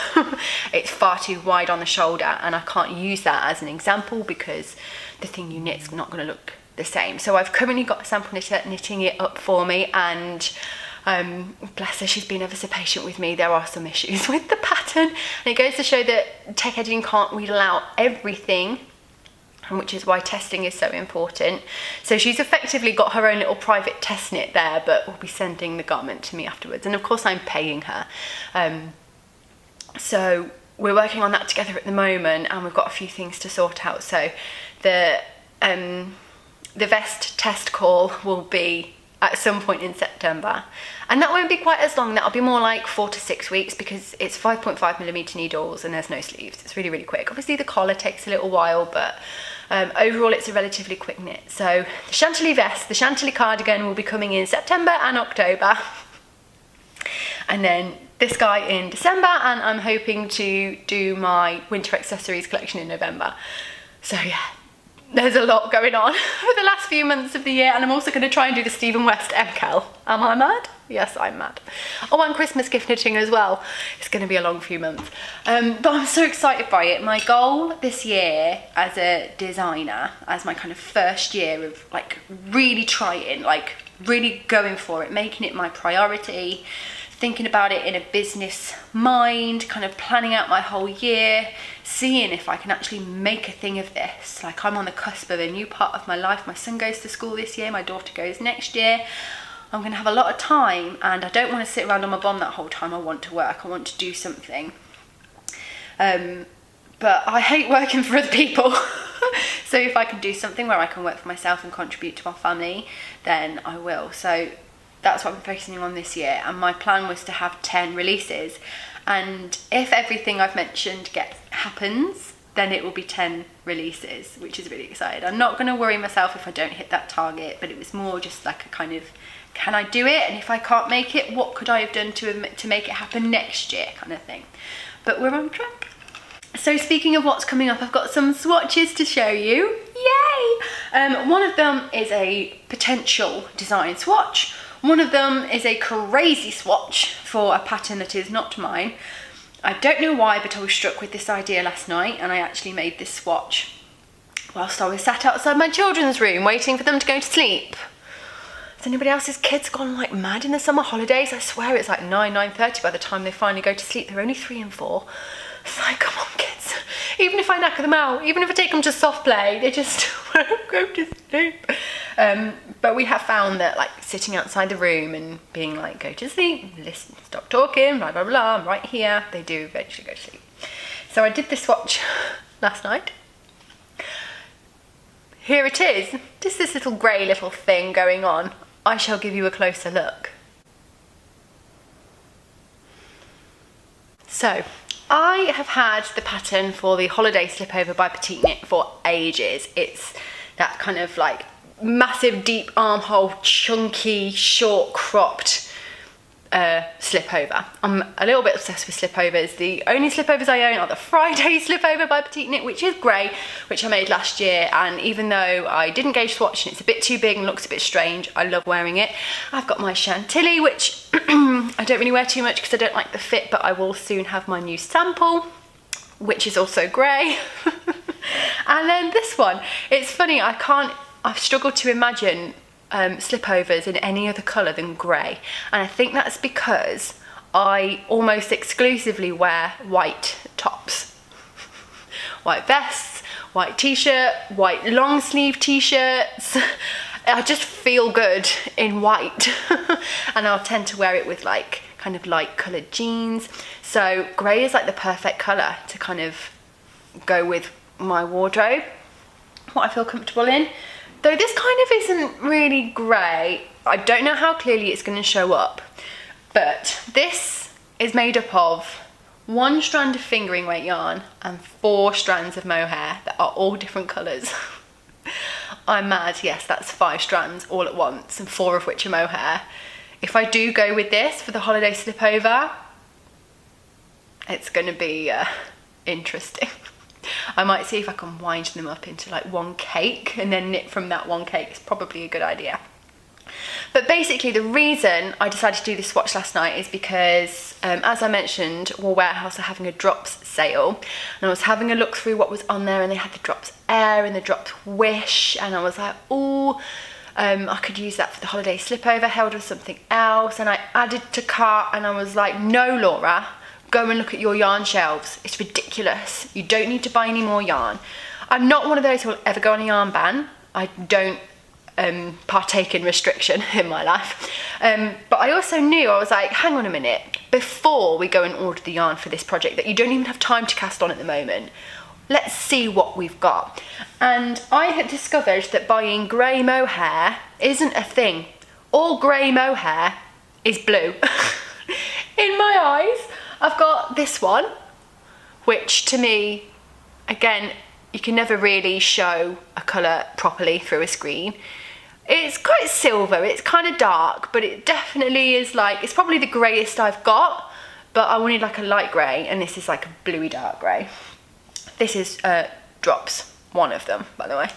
It's far too wide on the shoulder, and I can't use that as an example because the thing you knit's not going to look the same. So I've currently got a sample knitter knitting it up for me, and bless her, she's been ever so patient with me. There are some issues with the pattern, and it goes to show that tech editing can't wheel out everything, which is why testing is so important. So she's effectively got her own little private test knit there, but will be sending the garment to me afterwards, and of course I'm paying her. So we're working on that together at the moment, and we've got a few things to sort out. So the vest test call will be at some point in September, and that won't be quite as long. That'll be more like 4 to 6 weeks because it's 5.5mm needles and there's no sleeves. It's really quick. Obviously the collar takes a little while, but overall it's a relatively quick knit. So the Chantilly Vest, the Chantilly cardigan will be coming in September and October, and then this guy in December, and I'm hoping to do my winter accessories collection in November. So yeah, there's a lot going on for the last few months of the year, and I'm also going to try and do the Stephen West MCAL. Am I mad? Yes, I'm mad. Oh, and Christmas gift knitting as well. It's going to be a long few months. But I'm so excited by it. My goal this year as a designer, as my kind of first year of like really trying, like really going for it, making it my priority, thinking about it in a business mind, kind of planning out my whole year, seeing if I can actually make a thing of this. Like, I'm on the cusp of a new part of my life. My son goes to school this year, my daughter goes next year. I'm going to have a lot of time, and I don't want to sit around on my bum that whole time. I want to work, I want to do something. But I hate working for other people. So if I can do something where I can work for myself and contribute to my family, then I will. So that's what I'm focusing on this year, and my plan was to have 10 releases, and if everything I've mentioned happens, then it will be 10 releases, which is really exciting. I'm not going to worry myself if I don't hit that target, but it was more just like a kind of, can I do it? And if I can't make it, what could I have done to make it happen next year, kind of thing. But we're on track. So speaking of what's coming up, I've got some swatches to show you. Yay! One of them is a potential design swatch. One of them is a crazy swatch for a pattern that is not mine. I don't know why, but I was struck with this idea last night, and I actually made this swatch whilst I was sat outside my children's room waiting for them to go to sleep. Has anybody else's kids gone like mad in the summer holidays? I swear it's like 9:30 by the time they finally go to sleep. They're only 3 and 4. It's like, come on kids. Even if I knacker them out, even if I take them to soft play, they just won't go to sleep. But we have found that like sitting outside the room and being like, go to sleep, listen, stop talking, blah, blah, blah, I'm right here, they do eventually go to sleep. So I did this swatch last night. Here it is, just this little grey little thing going on. I shall give you a closer look. So, I have had the pattern for the holiday slipover by Petite for ages. It's that kind of like massive deep armhole, chunky, short cropped slipover. I'm a little bit obsessed with slipovers. The only slipovers I own are the Friday slipover by Petite, which is grey, which I made last year, and even though I didn't gauge swatch and it's a bit too big and looks a bit strange, I love wearing it. I've got my Chantilly, which I don't really wear too much because I don't like the fit, but I will soon have my new sample, which is also grey. And then this one, it's funny, I've struggled to imagine slipovers in any other colour than grey, and I think that's because I almost exclusively wear white tops. White vests, white t-shirt, white long sleeve t-shirts. I just feel good in white. And I'll tend to wear it with like kind of light coloured jeans. So grey is like the perfect colour to kind of go with my wardrobe, what I feel comfortable in. Though this kind of isn't really grey, I don't know how clearly it's going to show up, but this is made up of 1 strand of fingering weight yarn and 4 strands of mohair that are all different colours. I'm mad, yes, that's 5 strands all at once, and 4 of which are mohair. If I do go with this for the holiday slipover, it's going to be interesting. I might see if I can wind them up into like one cake and then knit from that one cake. It's probably a good idea. But basically the reason I decided to do this swatch last night is because, as I mentioned, Wool Warehouse are having a drops sale, and I was having a look through what was on there, and they had the drops air and the drops wish, and I was like, oh, I could use that for the holiday slipover held with something else, and I added to cart, and I was like, no Laura, go and look at your yarn shelves. It's ridiculous. You don't need to buy any more yarn. I'm not one of those who will ever go on a yarn ban. I don't partake in restriction in my life. But I also knew, I was like, hang on a minute, before we go and order the yarn for this project that you don't even have time to cast on at the moment, let's see what we've got. And I had discovered that buying grey mohair isn't a thing. All grey mohair is blue. In my eyes, I've got this one, which to me, again, you can never really show a colour properly through a screen. It's quite silver, it's kind of dark, but it definitely is like, it's probably the greyest I've got, but I wanted like a light grey, and this is like a bluey dark grey. This is drops, one of them, by the way.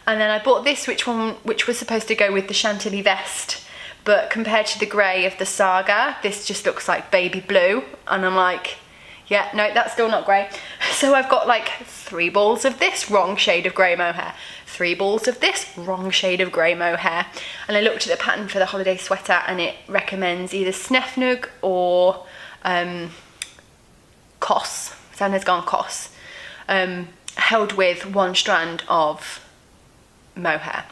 And then I bought this, which was supposed to go with the Chantilly Vest, but compared to the grey of the Saga, this just looks like baby blue, and I'm like, yeah, no, that's still not grey. So I've got like 3 balls of this wrong shade of grey mohair, 3 balls of this wrong shade of grey mohair, and I looked at the pattern for the holiday sweater, and it recommends either Snefnug or Koss, Sandra's gone Koss, held with 1 strand of mohair.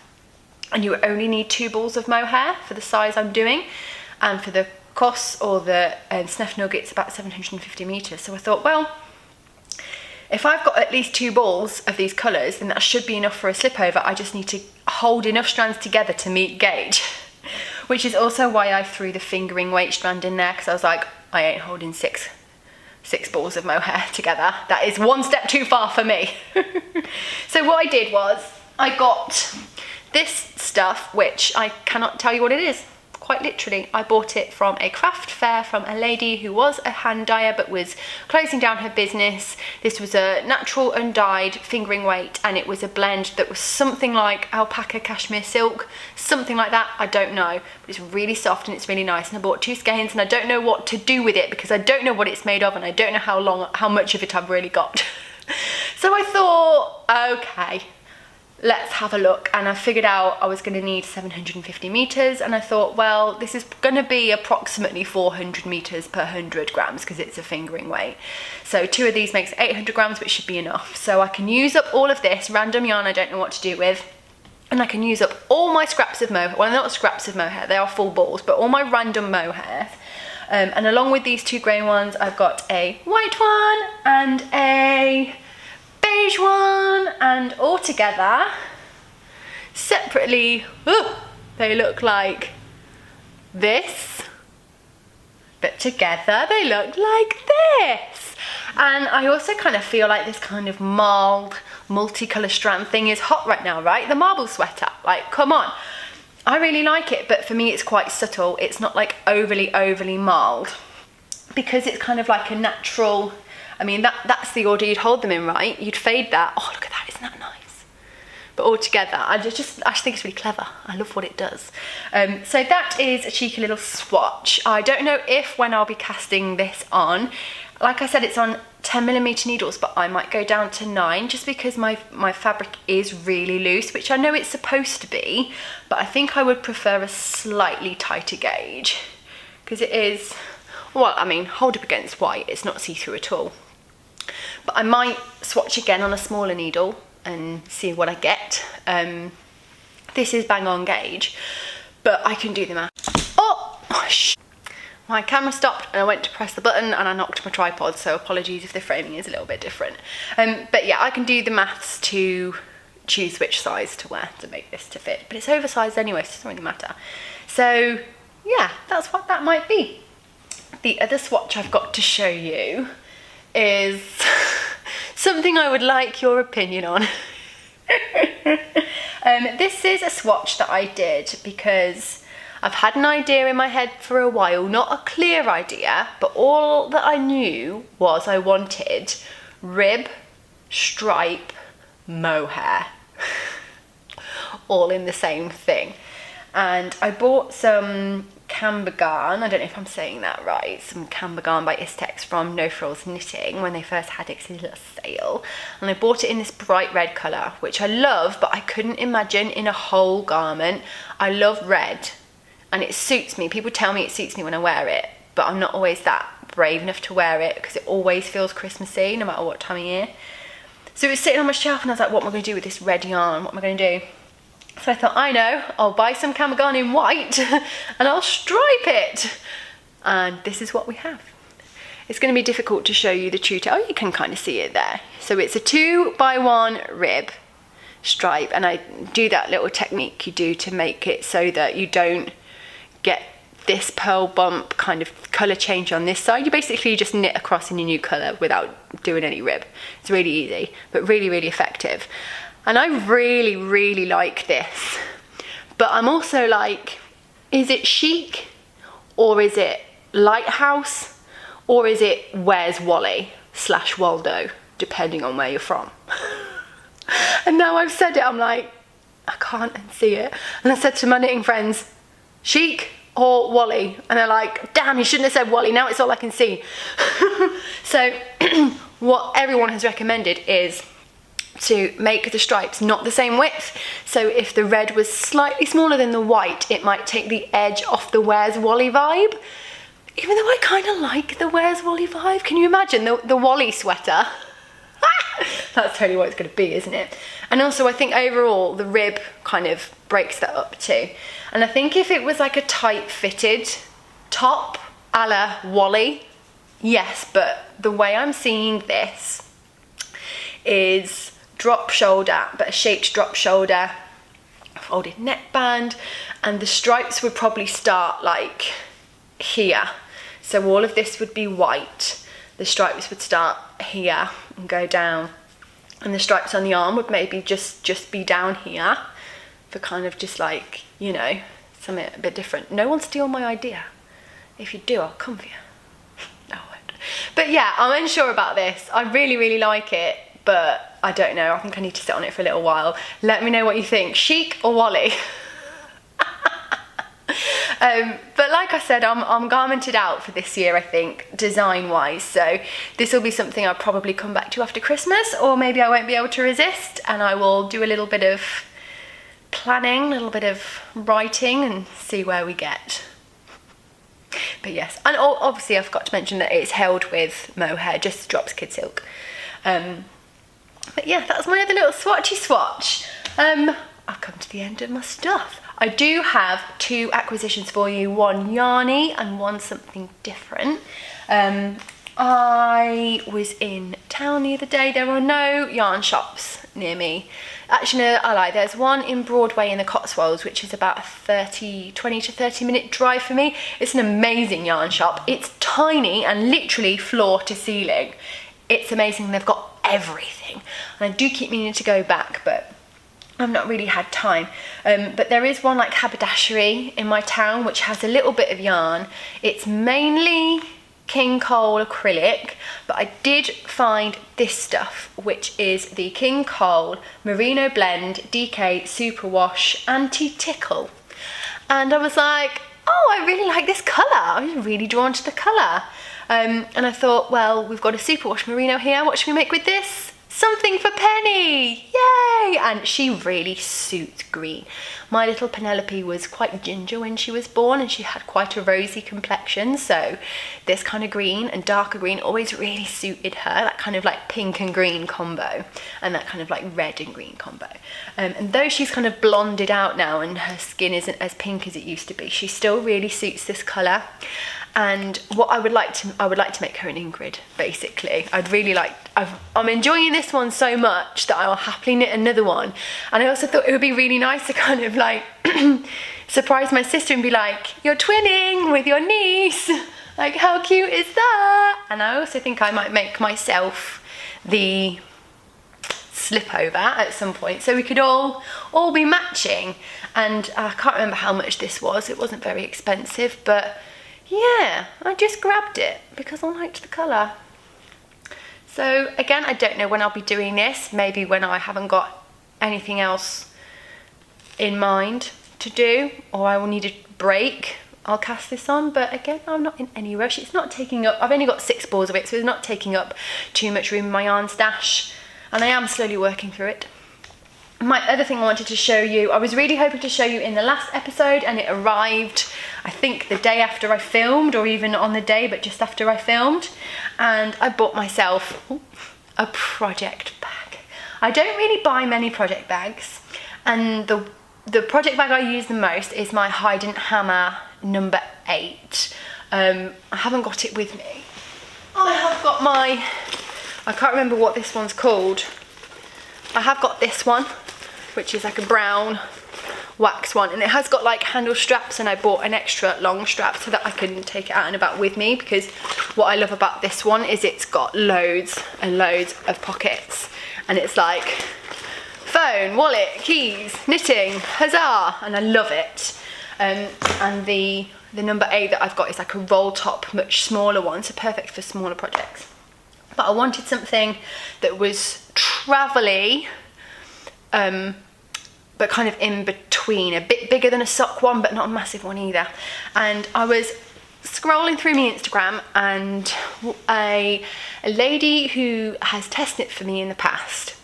and you only need 2 balls of mohair for the size I'm doing, and for the Kos or the Snefnog it's about 750 meters. So I thought, well, if I've got at least 2 balls of these colours, then that should be enough for a slip over. I just need to hold enough strands together to meet gauge, which is also why I threw the fingering weight strand in there, because I was like, I ain't holding six balls of mohair together. That is one step too far for me. So what I did was I got this stuff, which I cannot tell you what it is. Quite literally, I bought it from a craft fair from a lady who was a hand dyer but was closing down her business. This was a natural undyed fingering weight, and it was a blend that was something like alpaca cashmere silk, something like that, I don't know, but it's really soft and it's really nice. And I bought 2 skeins, and I don't know what to do with it because I don't know what it's made of, and I don't know how much of it I've really got. So I thought, okay, let's have a look. And I figured out I was going to need 750 meters, and I thought, well, this is going to be approximately 400 meters per 100 grams because it's a fingering weight. So 2 of these makes 800 grams, which should be enough. So I can use up all of this random yarn I don't know what to do with, and I can use up all my scraps of mohair. Well, not scraps of mohair, they are full balls, but all my random mohair. And along with these 2 grey ones, I've got a white one and a beige one, and all together, separately, they look like this, but together they look like this. And I also kind of feel like this kind of mild multicolour strand thing is hot right now, right? The marble sweater, like, come on. I really like it, but for me it's quite subtle. It's not like overly mild, because it's kind of like a natural, I mean, that's the order you'd hold them in, right? You'd fade that. Oh, look at that, isn't that nice? But all together, I just think it's really clever. I love what it does. So that is a cheeky little swatch. I don't know if when I'll be casting this on, like I said, it's on 10mm needles, but I might go down to 9 just because my fabric is really loose, which I know it's supposed to be, but I think I would prefer a slightly tighter gauge because it is, well, I mean, hold up against white, it's not see-through at all. But I might swatch again on a smaller needle and see what I get. This is bang on gauge, but I can do the math. Oh, my camera stopped and I went to press the button and I knocked my tripod, so apologies if the framing is a little bit different. But yeah, I can do the maths to choose which size to wear to make this to fit, but it's oversized anyway, so it doesn't really matter. So yeah, that's what that might be. The other swatch I've got to show you is something I would like your opinion on. This is a swatch that I did because I've had an idea in my head for a while, not a clear idea, but all that I knew was I wanted rib, stripe, mohair, all in the same thing. And I bought some Cambergarn, I don't know if I'm saying that right, some Cambergarn by Istex from No Frills Knitting when they first had it, 'cause it was a little sale, and I bought it in this bright red colour, which I love, but I couldn't imagine in a whole garment. I love red and it suits me. People tell me it suits me when I wear it, but I'm not always that brave enough to wear it because it always feels Christmassy no matter what time of year. So it was sitting on my shelf and I was like, what am I going to do with this red yarn? What am I going to do? So I thought, I know, I'll buy some Cambergarn in white and I'll stripe it. And this is what we have. It's going to be difficult to show you the true, oh, you can kind of see it there. So it's a 2x1 rib stripe, and I do that little technique you do to make it so that you don't get this pearl bump kind of colour change on this side. You basically just knit across in your new colour without doing any rib. It's really easy, but really, really effective. And I really, really like this. But I'm also like, is it chic? Or is it Lighthouse? Or is it Where's Wally / Waldo, depending on where you're from. And now I've said it, I'm like, I can't unsee it. And I said to my knitting friends, Chic or Wally? And they're like, damn, you shouldn't have said Wally, now it's all I can see. So what everyone has recommended is to make the stripes not the same width. So if the red was slightly smaller than the white, it might take the edge off the Where's Wally vibe. Even though I kind of like the Where's Wally vibe. Can you imagine the Wally sweater? that's totally what it's going to be, isn't it? And also I think overall the rib kind of breaks that up too. And I think if it was like a tight fitted top a la Wally, yes, but the way I'm seeing this is drop shoulder, but a shaped drop shoulder, folded neckband, and the stripes would probably start like here. So all of this would be white. The stripes would start here and go down, and the stripes on the arm would maybe just be down here for kind of just like, you know, something a bit different. No one steal my idea. If you do, I'll come for you. No, I won't. But yeah, I'm unsure about this. I really, really like it, but I don't know. I think I need to sit on it for a little while. Let me know what you think. Chic or Wally? But like I said, I'm garmented out for this year, I think, design-wise. So this will be something I'll probably come back to after Christmas, or maybe I won't be able to resist and I will do a little bit of planning, a little bit of writing and see where we get. But yes, and obviously I forgot to mention that it's held with mohair, just drops kid silk. But yeah, that's my other little swatchy swatch. I've come to the end of my stuff. I do have 2 acquisitions for you, one yarny and one something different. I was in town the other day. There are no yarn shops near me. Actually, no, I lie. There's one in Broadway in the Cotswolds, which is about a 20 to 30 minute drive for me. It's an amazing yarn shop. It's tiny and literally floor to ceiling. It's amazing. They've got everything. And I do keep meaning to go back, but I've not really had time. But there is one like haberdashery in my town which has a little bit of yarn. It's mainly King Cole acrylic, but I did find this stuff, which is the King Cole Merino Blend DK Superwash Anti-Tickle. And I was like, oh, I really like this colour. I was really drawn to the colour. And I thought, well, we've got a Superwash Merino here. What should we make with this? Something for Penny, yay! And she really suits green. My little Penelope was quite ginger when she was born and she had quite a rosy complexion, so this kind of green and darker green always really suited her, that kind of like pink and green combo and that kind of like red and green combo. And though she's kind of blonded out now and her skin isn't as pink as it used to be, she still really suits this colour. And what I would like to make her an Ingrid, basically. I'm enjoying this one so much that I will happily knit another one. And I also thought it would be really nice to kind of like surprise my sister and be like, you're twinning with your niece. Like, how cute is that? And I also think I might make myself the slip over at some point so we could all be matching. And I can't remember how much this was. It wasn't very expensive, but yeah, I just grabbed it because I liked the colour. So again, I don't know when I'll be doing this. Maybe when I haven't got anything else in mind to do, or I will need a break, I'll cast this on. But again, I'm not in any rush. It's not taking up, I've only got 6 balls of it, so it's not taking up too much room in my yarn stash. And I am slowly working through it. My other thing I wanted to show you, I was really hoping to show you in the last episode, and it arrived, I think, the day after I filmed, or even on the day, but just after I filmed. And I bought myself a project bag. I don't really buy many project bags, and the project bag I use the most is my Hide and Hammer number 8. I haven't got it with me. I have got my, I can't remember what this one's called. I have got this one, which is like a brown wax one, and it has got like handle straps, and I bought an extra long strap so that I can take it out and about with me, because what I love about this one is it's got loads and loads of pockets, and it's like phone, wallet, keys, knitting, huzzah, and I love it. And the number 8 that I've got is like a roll top, much smaller one, so perfect for smaller projects. But I wanted something that was travel-y, but kind of in between, a bit bigger than a sock one, but not a massive one either. And I was scrolling through my Instagram, and a lady who has test knit for me in the past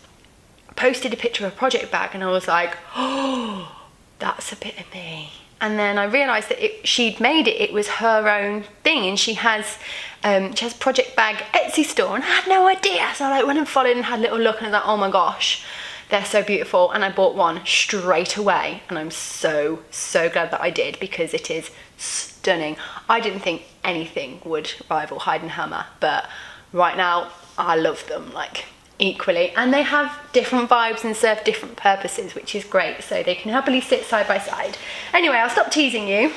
posted a picture of a project bag, and I was like, oh, that's a bit of me. and then I realised that she'd made it was her own thing, and she has Project Bag Etsy store, and I had no idea. So I went and followed and had a little look, and I was like, oh my gosh, they're so beautiful. And I bought one straight away, and I'm so glad that I did, because it is stunning. I didn't think anything would rival Hide and Hammer, but right now I love them like equally, and they have different vibes and serve different purposes, which is great, so they can happily sit side by side. Anyway, I'll stop teasing you.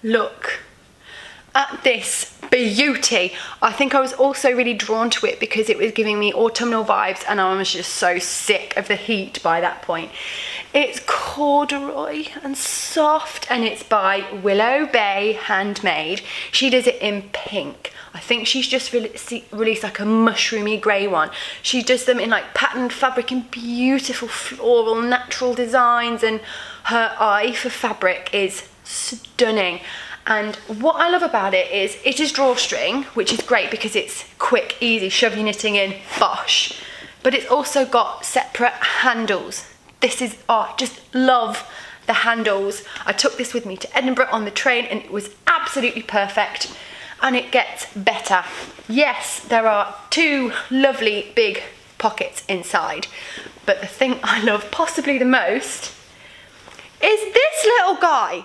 Look at this beauty. I think I was also really drawn to it because it was giving me autumnal vibes, and I was just so sick of the heat by that point. It's corduroy and soft, and it's by Willow Bay Handmade. She does it in pink. I think she's just released like a mushroomy grey one. She does them in like patterned fabric and beautiful floral natural designs, and her eye for fabric is stunning. And what I love about it is drawstring, which is great because it's quick, easy, shove your knitting in, bosh. But it's also got separate handles. This is, oh, just love the handles. I took this with me to Edinburgh on the train, and it was absolutely perfect. And it gets better. Yes, there are 2 lovely big pockets inside, but the thing I love possibly the most is this little guy.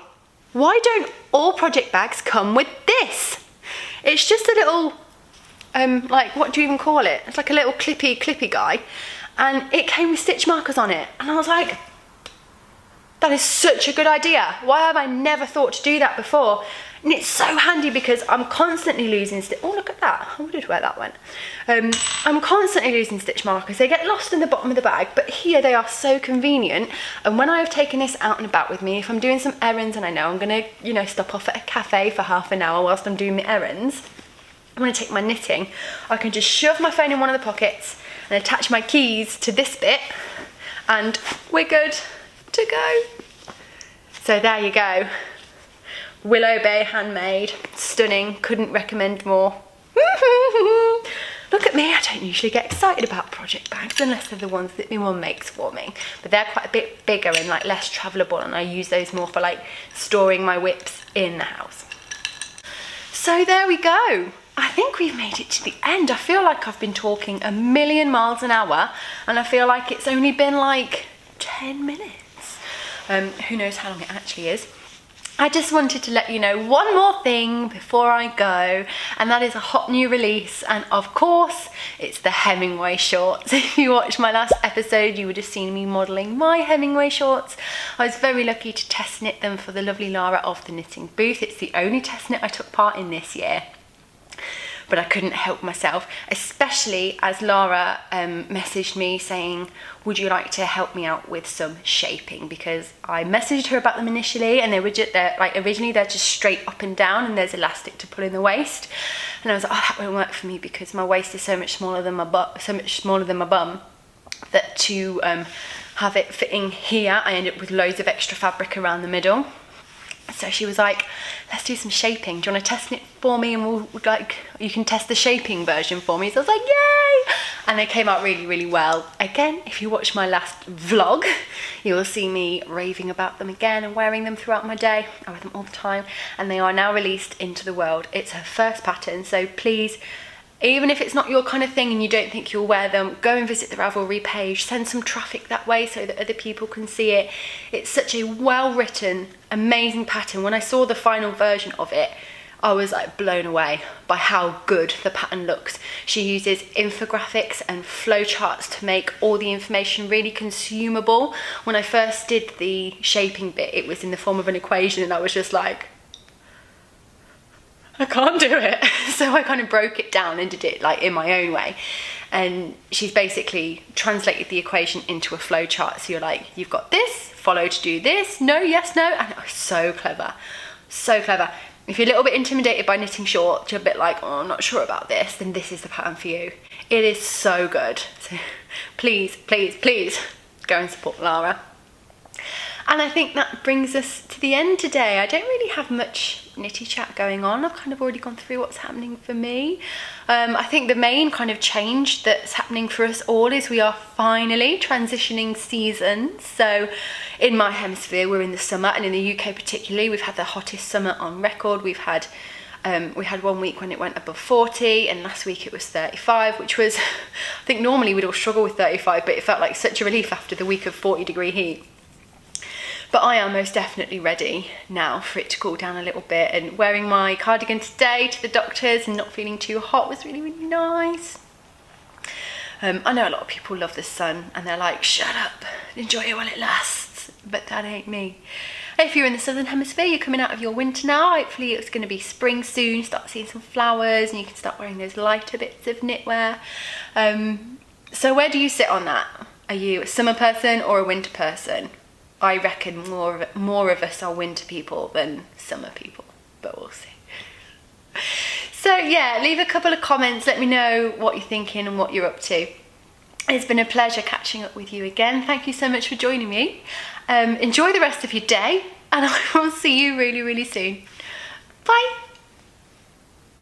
Why don't all project bags come with this? It's just a little, like, what do you even call it? It's like a little clippy guy, and it came with stitch markers on it, and I was like, that is such a good idea. Why have I never thought to do that before? And it's so handy because I'm constantly losing stitch. Oh, look at that. I wondered where that went. I'm constantly losing stitch markers. They get lost in the bottom of the bag, but here they are so convenient. And when I have taken this out and about with me, if I'm doing some errands and I know I'm gonna, you know, stop off at a cafe for half an hour whilst I'm doing my errands, I want to take my knitting, I can just shove my phone in one of the pockets and attach my keys to this bit, and we're good to go. So there you go. Willow Bay Handmade, stunning, couldn't recommend more. Look at me, I don't usually get excited about project bags unless they're the ones that my mum makes for me. But they're quite a bit bigger and like less travelable, and I use those more for like storing my whips in the house. So there we go. I think we've made it to the end. I feel like I've been talking a million miles an hour, and I feel like it's only been like 10 minutes. Who knows how long it actually is. I just wanted to let you know one more thing before I go, and that is a hot new release, and of course it's the Hemingway shorts. If you watched my last episode, you would have seen me modelling my Hemingway shorts. I was very lucky to test knit them for the lovely Lara of the Knitting Booth. It's the only test knit I took part in this year, but I couldn't help myself, especially as Lara messaged me saying, would you like to help me out with some shaping? Because I messaged her about them initially, and they were just, originally they're just straight up and down, and there's elastic to pull in the waist. And I was like, oh, that won't work for me because my waist is so much smaller than my bum, that to have it fitting here, I end up with loads of extra fabric around the middle. So she was like, let's do some shaping. Do you want to test it for me, and you can test the shaping version for me? So I was like, yay! And they came out really, really well. Again, if you watch my last vlog, you will see me raving about them again and wearing them throughout my day. I wear them all the time, and they are now released into the world. It's her first pattern, so please, even if it's not your kind of thing and you don't think you'll wear them, go and visit the Ravelry page, send some traffic that way so that other people can see it. It's such a well-written, amazing pattern. When I saw the final version of it, I was like blown away by how good the pattern looks. She uses infographics and flowcharts to make all the information really consumable. When I first did the shaping bit, it was in the form of an equation, and I was just like, I can't do it. So I kind of broke it down and did it like in my own way. And she's basically translated the equation into a flow chart. So you're like, you've got this, follow to do this, no, yes, no. And it was so clever, so clever. If you're a little bit intimidated by knitting shorts, you're a bit like, oh, I'm not sure about this, then this is the pattern for you. It is so good. So please, please, please go and support Lara. And I think that brings us to the end today. I don't really have much nitty chat going on. I've kind of already gone through what's happening for me. I think the main kind of change that's happening for us all is we are finally transitioning seasons. So in my hemisphere, we're in the summer, and in the UK particularly, we've had the hottest summer on record. We had 1 week when it went above 40, and last week it was 35, which was, I think normally we'd all struggle with 35, but it felt like such a relief after the week of 40-degree heat. But I am most definitely ready now for it to cool down a little bit, and wearing my cardigan today to the doctors and not feeling too hot was really, really nice. I know a lot of people love the sun and they're like, shut up, enjoy it while it lasts, but that ain't me. If you're in the southern hemisphere, you're coming out of your winter now. Hopefully it's going to be spring soon, start seeing some flowers, and you can start wearing those lighter bits of knitwear. So where do you sit on that? Are you a summer person or a winter person? I reckon more of us are winter people than summer people, but we'll see. So yeah, leave a couple of comments, let me know what you're thinking and what you're up to. It's been a pleasure catching up with you again. Thank you so much for joining me. Enjoy the rest of your day, and I will see you really, really soon. Bye.